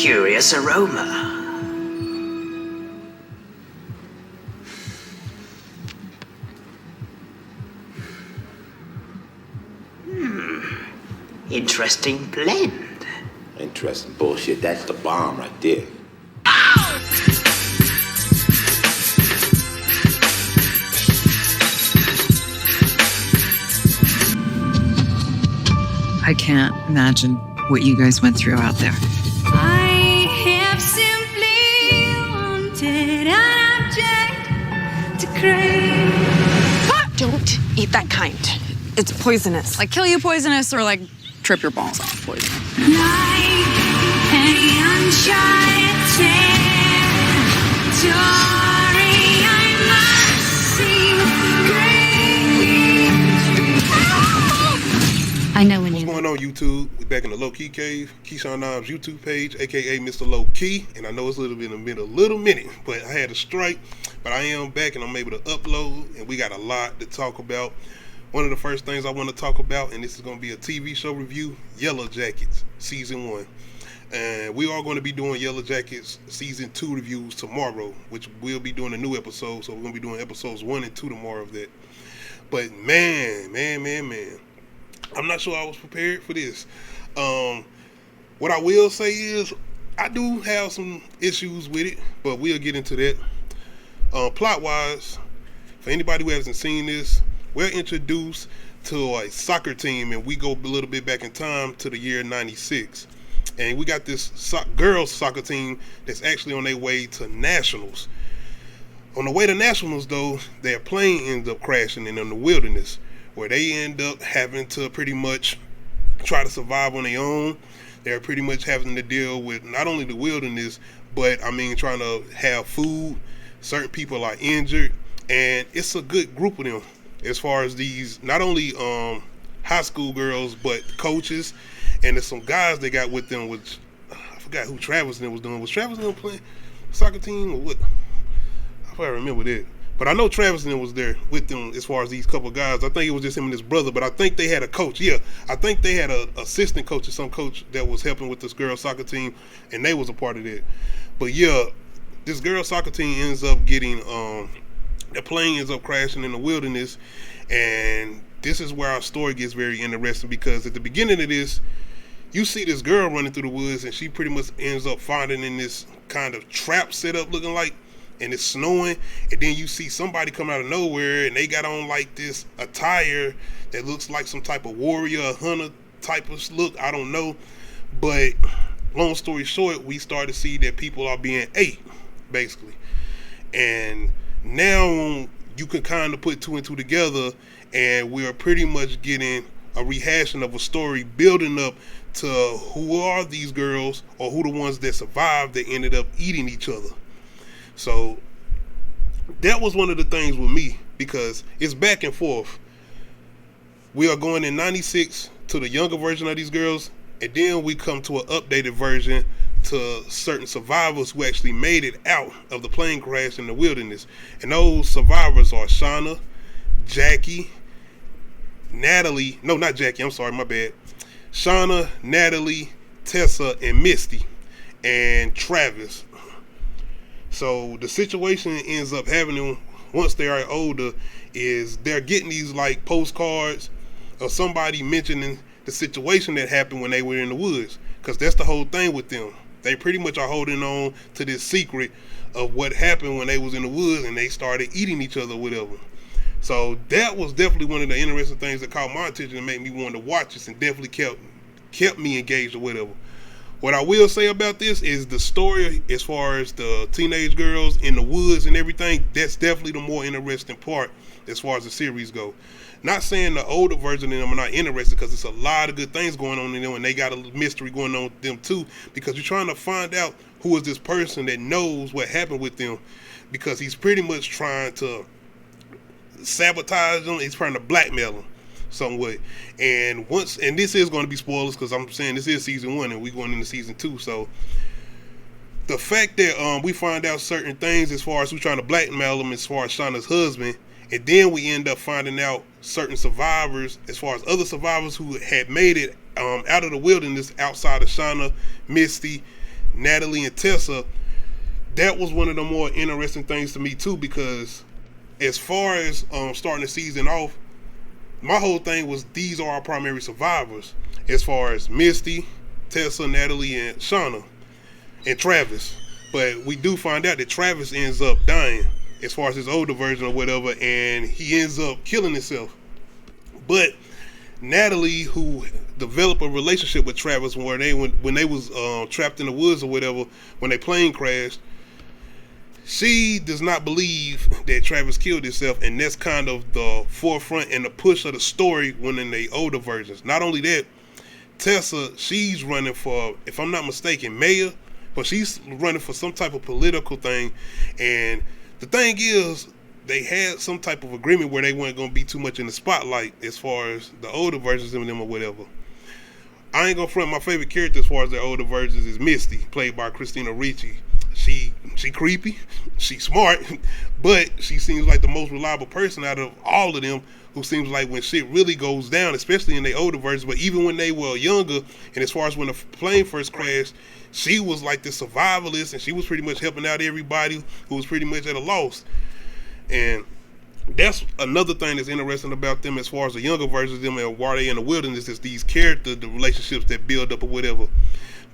curious aroma. Interesting blend. Interesting bullshit. That's the bomb right there. I can't imagine what you guys went through out there. I have simply wanted an object to crave. Don't eat that kind. It's poisonous. Like kill you poisonous or like trip your balls off poisonous. Like any uncharted territory, I must seem great. I know when What's going on, YouTube? We're back in the Low Key Cave, Keyshawn Knobs YouTube page, aka Mr. Low Key. And I know it's a little minute, but I had a strike. But I am back and I'm able to upload, and we got a lot to talk about. One of the first things I want to talk about, and this is going to be a TV show review, Yellowjackets Season 1. And we are going to be doing Yellowjackets Season 2 reviews tomorrow, which we'll be doing a new episode. So we're going to be doing episodes 1 and 2 tomorrow of that. But man, I'm not sure I was prepared for this. What I will say is, I do have some issues with it, but we'll get into that. Plot-wise, for anybody who hasn't seen this, we're introduced to a soccer team, and we go a little bit back in time to the year 96. And we got this girls soccer team that's actually on their way to nationals. On the way to nationals, though, their plane ends up crashing in the wilderness, where they end up having to pretty much try to survive on their own. They're pretty much having to deal with not only the wilderness, but trying to have food. Certain people are injured, and it's a good group of them. As far as these, not only high school girls, but coaches, and there's some guys they got with them, which I forgot who Travis and them was doing. Was Travis and them playing soccer team or what? I probably remember that. But I know Travis and them was there with them as far as these couple guys. I think it was just him and his brother, but I think they had a coach. Yeah, I think they had an assistant coach or some coach that was helping with this girls soccer team, and they was a part of that. But yeah, this girls soccer team ends up getting the plane ends up crashing in the wilderness, and this is where our story gets very interesting, because at the beginning of this, you see this girl running through the woods, and she pretty much ends up finding in this kind of trap setup looking like, and it's snowing, and then you see somebody come out of nowhere, and they got on like this attire that looks like some type of warrior, hunter type of look, I don't know. But long story short, we start to see that people are being ate, basically. And now you can kind of put two and two together, and we are pretty much getting a rehashing of a story building up to who are these girls, or who the ones that survived that ended up eating each other. So that was one of the things with me, because it's back and forth. We are going in 96 to the younger version of these girls, and then we come to an updated version to certain survivors who actually made it out of the plane crash in the wilderness. And those survivors are Shauna, Jackie, Natalie, no, not Jackie, I'm sorry, my bad. Shauna, Natalie, Tessa, and Misty, and Travis. So the situation ends up happening once they are older is they're getting these like postcards of somebody mentioning the situation that happened when they were in the woods, because that's the whole thing with them. They pretty much are holding on to this secret of what happened when they was in the woods and they started eating each other or whatever. So that was definitely one of the interesting things that caught my attention and made me want to watch this, and definitely kept me engaged or whatever. What I will say about this is the story, as far as the teenage girls in the woods and everything, that's definitely the more interesting part as far as the series go. Not saying the older version of them are not interested, because it's a lot of good things going on in them, and they got a mystery going on with them too, because you're trying to find out who is this person that knows what happened with them, because he's pretty much trying to sabotage them. He's trying to blackmail them somewhat. And this is going to be spoilers, because I'm saying this is season 1 and we're going into season 2. So the fact that we find out certain things as far as who's trying to blackmail them, as far as Shauna's husband, and then we end up finding out certain survivors, as far as other survivors who had made it out of the wilderness outside of Shauna, Misty, Natalie and Tessa, that was one of the more interesting things to me too, because as far as starting the season off, my whole thing was these are our primary survivors, as far as Misty, Tessa, Natalie, and Shauna, and Travis. But we do find out that Travis ends up dying, as far as his older version or whatever, and he ends up killing himself. But Natalie, who developed a relationship with Travis when they was trapped in the woods or whatever, when their plane crashed, she does not believe that Travis killed himself, and that's kind of the forefront and the push of the story when in the older versions. Not only that, Tessa, she's running for, if I'm not mistaken, mayor, but she's running for some type of political thing. And the thing is, they had some type of agreement where they weren't going to be too much in the spotlight as far as the older versions of them or whatever. I ain't gonna front, my favorite character as far as the older versions is Misty, played by Christina Ricci. She creepy, she smart, but she seems like the most reliable person out of all of them, who seems like when shit really goes down, especially in the older versions, but even when they were younger, and as far as when the plane first crashed, she was like the survivalist, and she was pretty much helping out everybody who was pretty much at a loss. And that's another thing that's interesting about them as far as the younger versions of them and why they in the wilderness, is these characters, the relationships that build up or whatever.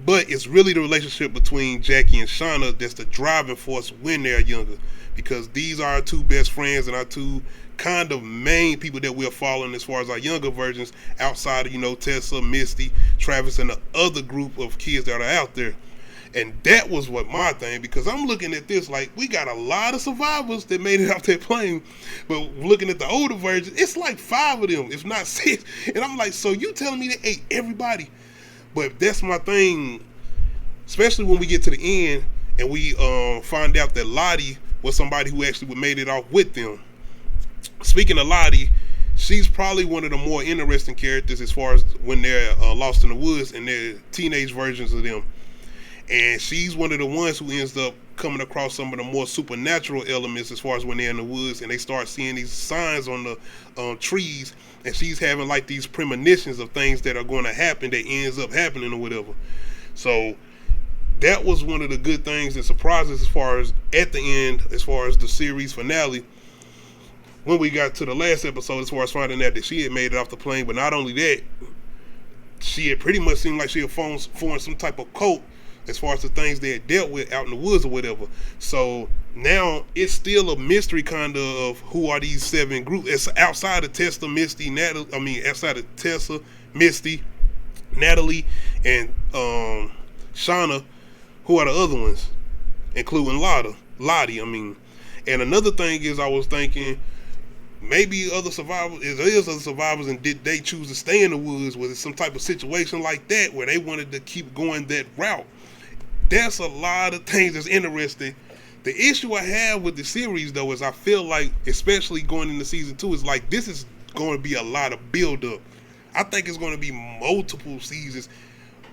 But it's really the relationship between Jackie and Shauna that's the driving force when they're younger, because these are our two best friends and our two kind of main people that we're following as far as our younger versions, outside of, you know, Tessa, Misty, Travis, and the other group of kids that are out there. And that was what my thing, because I'm looking at this like, we got a lot of survivors that made it off that plane, but looking at the older version, it's like 5 of them, if not 6. And I'm like, so you telling me they ate everybody? But that's my thing, especially when we get to the end and we find out that Lottie was somebody who actually made it off with them. Speaking of Lottie, she's probably one of the more interesting characters as far as when they're lost in the woods and they're teenage versions of them. And she's one of the ones who ends up coming across some of the more supernatural elements as far as when they're in the woods and they start seeing these signs on the trees, and she's having like these premonitions of things that are going to happen that ends up happening or whatever. So that was one of the good things and surprises as far as at the end, as far as the series finale, when we got to the last episode, as far as finding out that she had made it off the plane. But not only that, she had pretty much seemed like she had formed some type of cult as far as the things they had dealt with out in the woods or whatever. So now it's still a mystery kind of who are these 7 groups. It's outside of Tessa, Misty, outside of Tessa, Misty, Natalie, and Shauna, who are the other ones, including Lottie. And another thing is, I was thinking, maybe other survivors, and did they choose to stay in the woods? Was it some type of situation like that where they wanted to keep going that route? That's a lot of things that's interesting. The issue I have with the series, though, is I feel like, especially going into season 2, is like, this is going to be a lot of build-up. I think it's going to be multiple seasons.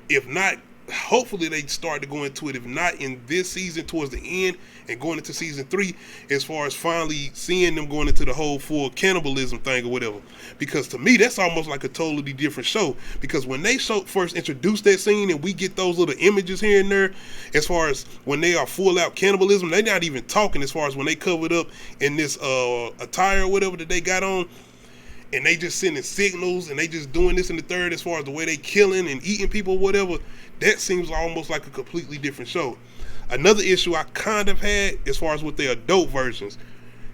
If not, hopefully they start to go into it, if not in this season towards the end and going into season 3, as far as finally seeing them going into the whole full cannibalism thing or whatever. Because to me, that's almost like a totally different show, because when they first introduced that scene and we get those little images here and there, as far as when they are full out cannibalism, they're not even talking as far as when they covered up in this attire or whatever that they got on, and they just sending signals and they just doing this and the third, as far as the way they killing and eating people or whatever. That seems almost like a completely different show. Another issue I kind of had as far as with the adult versions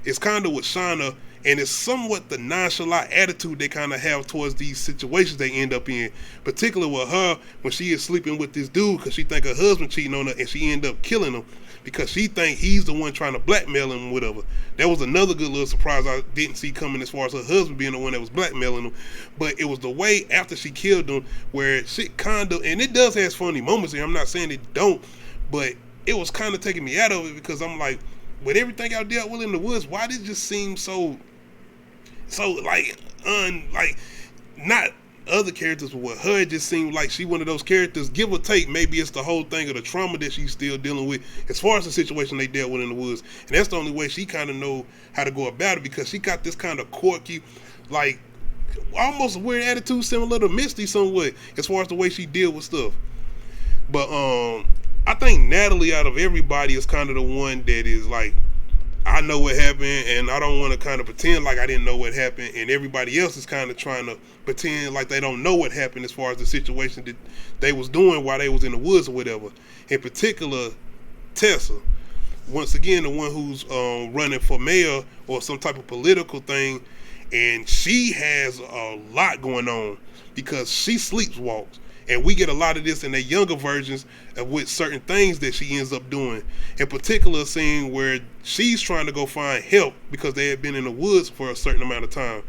is kind of with Shauna, and it's somewhat the nonchalant attitude they kind of have towards these situations they end up in, particularly with her when she is sleeping with this dude because she think her husband cheating on her, and she end up killing him because she think he's the one trying to blackmail him, whatever. That was another good little surprise I didn't see coming, as far as her husband being the one that was blackmailing him. But it was the way after she killed him where shit kind of, and it does have funny moments here, I'm not saying it don't, but it was kind of taking me out of it, because I'm like, with everything I dealt with in the woods, why did it just seem so like not other characters, but with her, it just seemed like she one of those characters, give or take, maybe it's the whole thing of the trauma that she's still dealing with as far as the situation they dealt with in the woods, and that's the only way she kind of know how to go about it, because she got this kind of quirky, like almost a weird attitude similar to Misty somewhat, as far as the way she deal with stuff. But I think Natalie, out of everybody, is kind of the one that is like, I know what happened, and I don't want to kind of pretend like I didn't know what happened, and everybody else is kind of trying to pretend like they don't know what happened as far as the situation that they was doing while they was in the woods or whatever. In particular, Tessa, once again, the one who's running for mayor or some type of political thing, and she has a lot going on because she sleepwalks. And we get a lot of this in the younger versions of with certain things that she ends up doing. In particular, a scene where she's trying to go find help because they had been in the woods for a certain amount of time.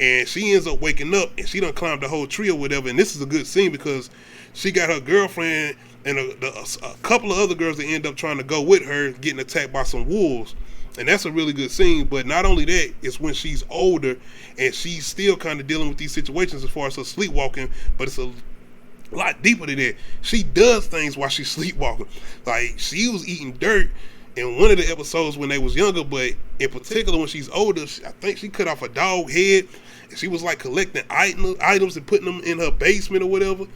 And she ends up waking up and she done climbed the whole tree or whatever. And this is a good scene because she got her girlfriend and a couple of other girls that end up trying to go with her getting attacked by some wolves. And that's a really good scene. But not only that, it's when she's older and she's still kind of dealing with these situations as far as her sleepwalking, but it's a lot deeper than that. She does things while she's sleepwalking. Like, she was eating dirt in one of the episodes when they was younger, but in particular when she's older, I think she cut off a dog head and she was like collecting items and putting them in her basement or whatever.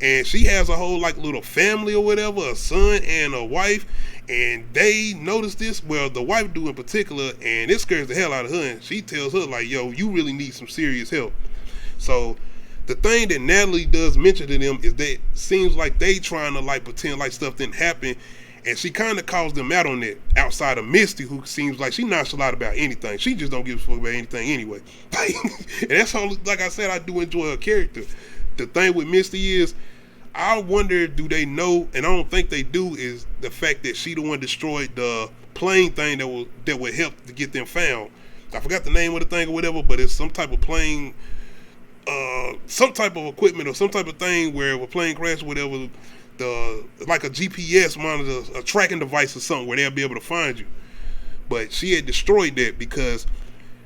And she has a whole like little family or whatever, a son and a wife, and they notice this. Well, the wife do in particular, and it scares the hell out of her, and she tells her like, yo, you really need some serious help. So the thing that Natalie does mention to them is that it seems like they trying to like pretend like stuff didn't happen, and she kind of calls them out on it outside of Misty, who seems like she nonchalant about anything. She just don't give a fuck about anything anyway. And that's all, like I said, I do enjoy her character. The thing with Misty is, I wonder, do they know, and I don't think they do, is the fact that she the one destroyed the plane thing that would help to get them found. I forgot the name of the thing or whatever, but it's some type of plane, some type of equipment or some type of thing where if a plane crash or whatever, like a GPS monitor, a tracking device or something where they'll be able to find you. But she had destroyed that because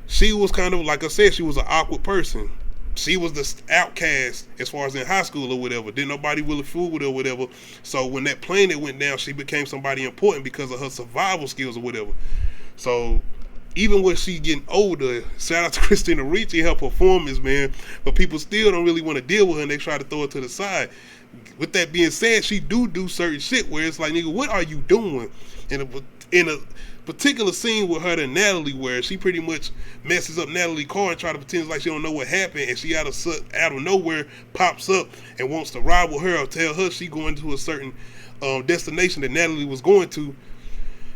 she was kind of, like I said, she was an awkward person. She was the outcast as far as in high school or whatever. Didn't nobody really fool with her or whatever. So when that plane that went down, she became somebody important because of her survival skills or whatever. So even when she getting older, shout out to Christina Ricci, her performance, man. But people still don't really want to deal with her and they try to throw her to the side. With that being said, she do certain shit where it's like, nigga, what are you doing? In a particular scene with her and Natalie where she pretty much messes up Natalie's car and try to pretend like she don't know what happened, and she out of nowhere pops up and wants to ride with her or tell her she going to a certain destination that Natalie was going to.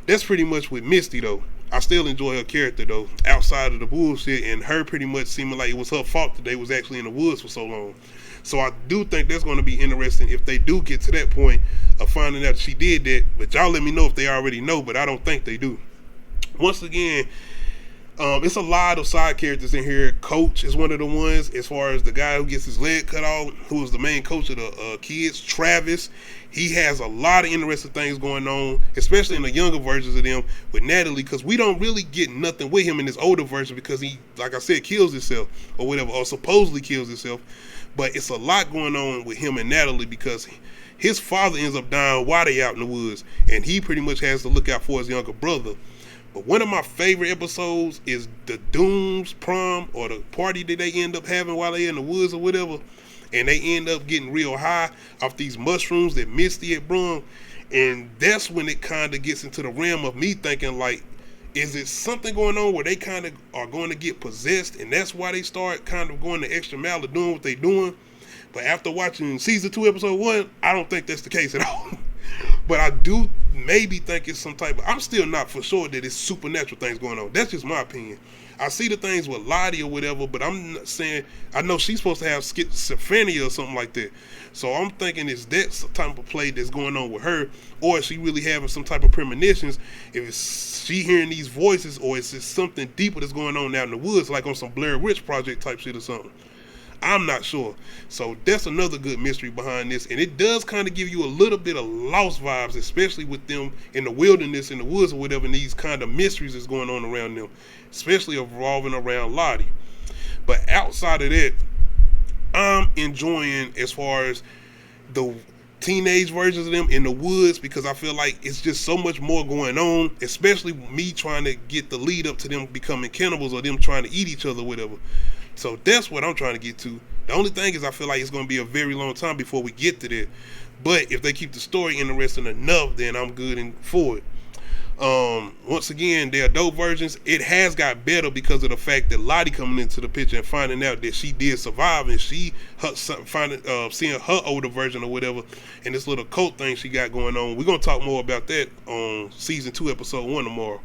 That's pretty much with Misty though. I still enjoy her character though, outside of the bullshit, and her pretty much seeming like it was her fault that they was actually in the woods for so long. So I do think that's going to be interesting if they do get to that point of finding out she did that. But y'all let me know if they already know, but I don't think they do. Once again, it's a lot of side characters in here. Coach is one of the ones, as far as the guy who gets his leg cut off, who is the main coach of the kids, Travis. He has a lot of interesting things going on, especially in the younger versions of them with Natalie, because we don't really get nothing with him in this older version because he, like I said, kills himself or whatever, or supposedly kills himself. But it's a lot going on with him and Natalie because his father ends up dying while they out in the woods, and he pretty much has to look out for his younger brother. But one of my favorite episodes is the Doom's prom, or the party that they end up having while they in the woods or whatever, and they end up getting real high off these mushrooms that Misty had brung. And that's when it kind of gets into the realm of me thinking like, is it something going on where they kind of are going to get possessed, and that's why they start kind of going the extra mile of doing what they're doing? But after watching season 2 episode 1, I don't think that's the case at all. But I do maybe think it's some type of, I'm still not for sure that it's supernatural things going on. That's just my opinion. I see the things with Lottie or whatever, but I'm not saying, I know she's supposed to have schizophrenia or something like that. So I'm thinking, is that some type of play that's going on with her, or is she really having some type of premonitions? If it's she hearing these voices, or is it something deeper that's going on out in the woods, like on some Blair Witch Project type shit or something? I'm not sure. So that's another good mystery behind this, and it does kind of give you a little bit of Lost vibes, especially with them in the wilderness, in the woods or whatever, and these kind of mysteries that's going on around them, especially revolving around Lottie. But outside of that, I'm enjoying as far as the teenage versions of them in the woods, because I feel like it's just so much more going on, especially me trying to get the lead up to them becoming cannibals or them trying to eat each other or whatever. So that's what I'm trying to get to. The only thing is I feel like it's going to be a very long time before we get to that. But if they keep the story interesting enough, then I'm good and for it. Once again, their adult versions, it has got better because of the fact that Lottie coming into the picture and finding out that she did survive, and seeing her older version or whatever, and this little cult thing she got going on. We're gonna talk more about that on season 2, episode 1 tomorrow.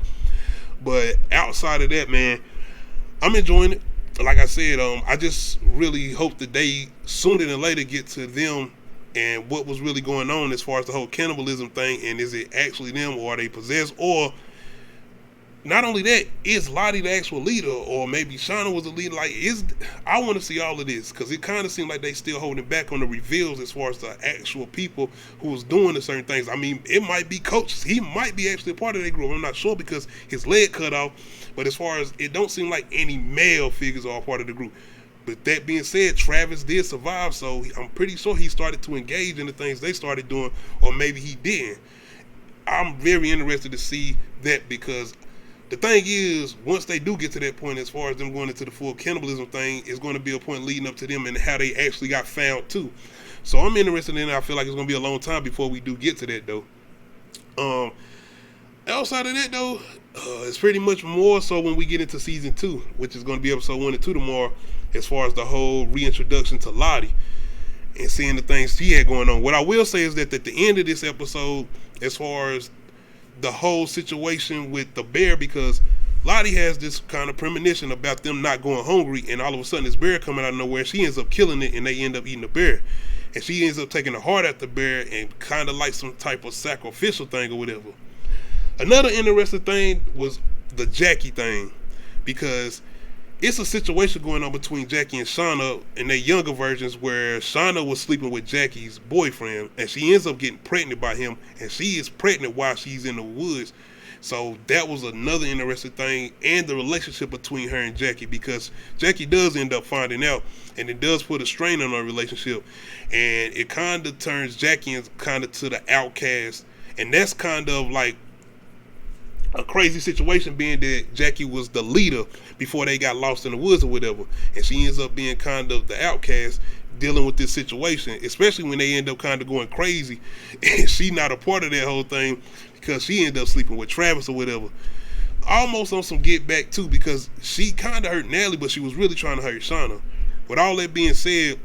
But outside of that, man, I'm enjoying it. Like I said, I just really hope that they sooner than later get to them and what was really going on as far as the whole cannibalism thing, and is it actually them, or are they possessed? Or not only that, is Lottie the actual leader, or maybe Shauna was the leader? Like, I want to see all of this, because it kind of seemed like they still holding back on the reveals as far as the actual people who was doing the certain things. I mean, it might be coaches. He might be actually a part of their group. I'm not sure because his leg cut off, but as far as, it don't seem like any male figures are a part of the group. But that being said, Travis did survive, so I'm pretty sure he started to engage in the things they started doing, or maybe he didn't. I'm very interested to see that, because the thing is, once they do get to that point, as far as them going into the full cannibalism thing, it's going to be a point leading up to them and how they actually got found too. So I'm interested in it. I feel like it's going to be a long time before we do get to that though. Outside of that though, it's pretty much more so when we get into season 2, which is going to be episode 1 and 2 tomorrow, as far as the whole reintroduction to Lottie and seeing the things she had going on. What I will say is that at the end of this episode, as far as the whole situation with the bear, because Lottie has this kind of premonition about them not going hungry, and all of a sudden this bear coming out of nowhere, she ends up killing it, and they end up eating the bear. And she ends up taking the heart out the bear, and kind of like some type of sacrificial thing or whatever. Another interesting thing was the Jackie thing, because it's a situation going on between Jackie and Shauna in their younger versions, where Shauna was sleeping with Jackie's boyfriend, and she ends up getting pregnant by him, and she is pregnant while she's in the woods. So that was another interesting thing, and the relationship between her and Jackie, because Jackie does end up finding out, and it does put a strain on our relationship, and it kind of turns Jackie kind of to the outcast, and that's kind of like a crazy situation, being that Jackie was the leader before they got lost in the woods or whatever, and she ends up being kind of the outcast dealing with this situation, especially when they end up kind of going crazy and she not a part of that whole thing because she ended up sleeping with Travis or whatever. Almost on some get back too, because she kind of hurt Natalie, but she was really trying to hurt Shauna. With all that being said,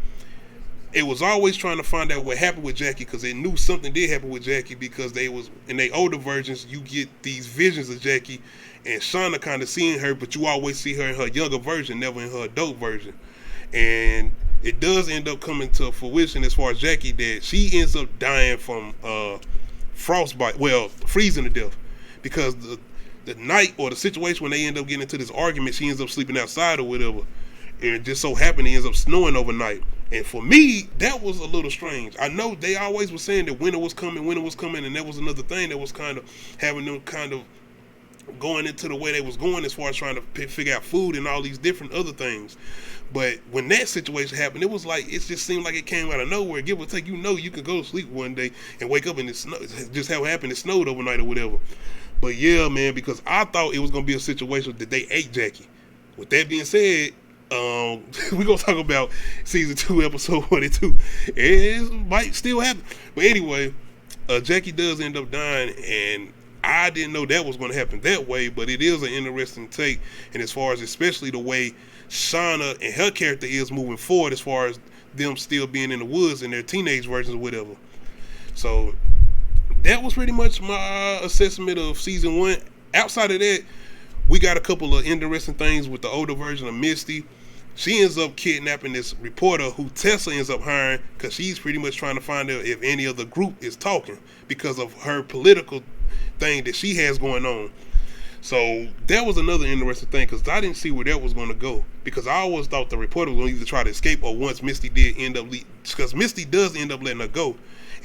it was always trying to find out what happened with Jackie, because they knew something did happen with Jackie, because they was in their older versions, you get these visions of Jackie and Shauna kind of seeing her, but you always see her in her younger version, never in her adult version. And it does end up coming to fruition as far as Jackie, that she ends up dying from frostbite, well, freezing to death, because the night or the situation when they end up getting into this argument, she ends up sleeping outside or whatever, and it just so happened it ends up snowing overnight. And for me, that was a little strange. I know they always were saying that winter was coming, and that was another thing that was kind of having them kind of going into the way they was going as far as trying to figure out food and all these different other things. But when that situation happened, it was like, it just seemed like it came out of nowhere. Give or take, you could go to sleep one day and wake up and it just how it happened, it snowed overnight or whatever. But yeah, man, because I thought it was going to be a situation that they ate Jackie. With that being said, we're going to talk about season 2, episode 1 and 2. It might still happen. But anyway, Jackie does end up dying, and I didn't know that was going to happen that way, but it is an interesting take. And as far as especially the way Shauna and her character is moving forward, as far as them still being in the woods in their teenage versions or whatever. So that was pretty much my assessment of season 1. Outside of that, we got a couple of interesting things with the older version of Misty. She ends up kidnapping this reporter who Tessa ends up hiring, because she's pretty much trying to find out if any of the group is talking because of her political thing that she has going on. So that was another interesting thing, because I didn't see where that was going to go, because I always thought the reporter was going to either try to escape, or once Misty did end up because Misty does end up letting her go,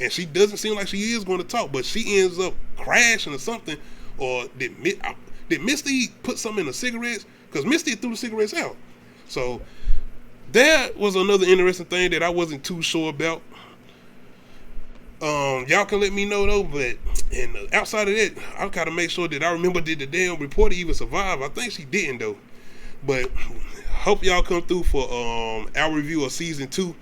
and she doesn't seem like she is going to talk, but she ends up crashing or something. Or did Misty put something in the cigarettes? Because Misty threw the cigarettes out. So that was another interesting thing that I wasn't too sure about. Y'all can let me know though, but and outside of that, I gotta make sure that I remember, did the damn reporter even survive? I think she didn't though. But hope y'all come through for our review of season 2,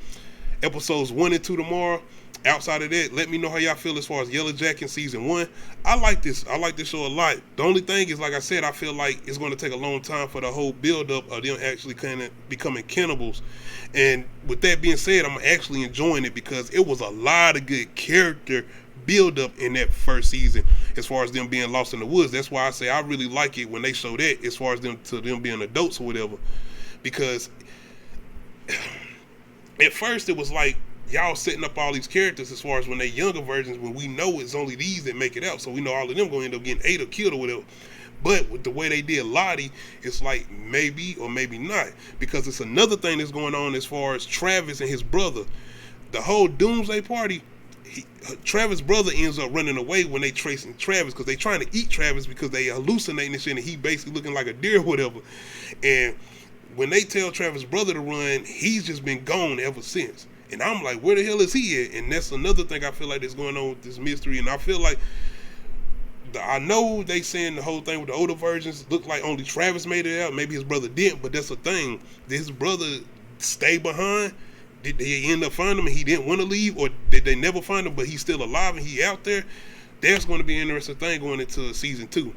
episodes 1 and 2 tomorrow. Outside of that, let me know how y'all feel as far as Yellowjackets season 1. I like this show a lot. The only thing is, like I said, I feel like it's going to take a long time for the whole build up of them actually kind of becoming cannibals. And with that being said, I'm actually enjoying it because it was a lot of good character build up in that first season as far as them being lost in the woods. That's why I say I really like it when they show that as far as them being adults or whatever. Because at first it was like y'all setting up all these characters as far as when they younger versions, when we know it's only these that make it out, so we know all of them gonna end up getting ate or killed or whatever. But with the way they did Lottie, it's like maybe or maybe not, because it's another thing that's going on as far as Travis and his brother. The whole Doomsday Party, Travis' brother ends up running away when they tracing Travis, because they trying to eat Travis because they hallucinating and shit, and he basically looking like a deer or whatever. And when they tell Travis' brother to run, he's just been gone ever since. And I'm like, where the hell is he at? And that's another thing I feel like that's going on with this mystery. And I feel like, I know they saying the whole thing with the older versions looked like only Travis made it out. Maybe his brother didn't, but that's the thing. Did his brother stay behind? Did they end up finding him and he didn't want to leave? Or did they never find him but he's still alive and he out there? That's going to be an interesting thing going into season 2.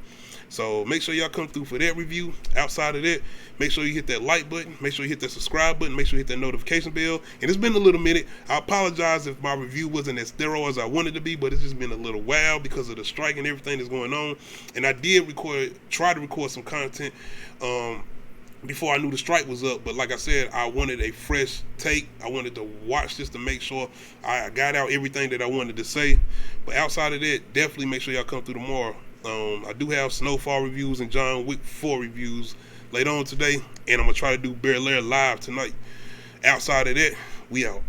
So make sure y'all come through for that review. Outside of that, make sure you hit that like button. Make sure you hit that subscribe button. Make sure you hit that notification bell. And it's been a little minute. I apologize if my review wasn't as thorough as I wanted to be, but it's just been a little while because of the strike and everything that's going on. And I did try to record some content before I knew the strike was up. But like I said, I wanted a fresh take. I wanted to watch this to make sure I got out everything that I wanted to say. But outside of that, definitely make sure y'all come through tomorrow. I do have Snowfall reviews and John Wick 4 reviews later on today, and I'm going to try to do Bear Lair live tonight. Outside of that, we out.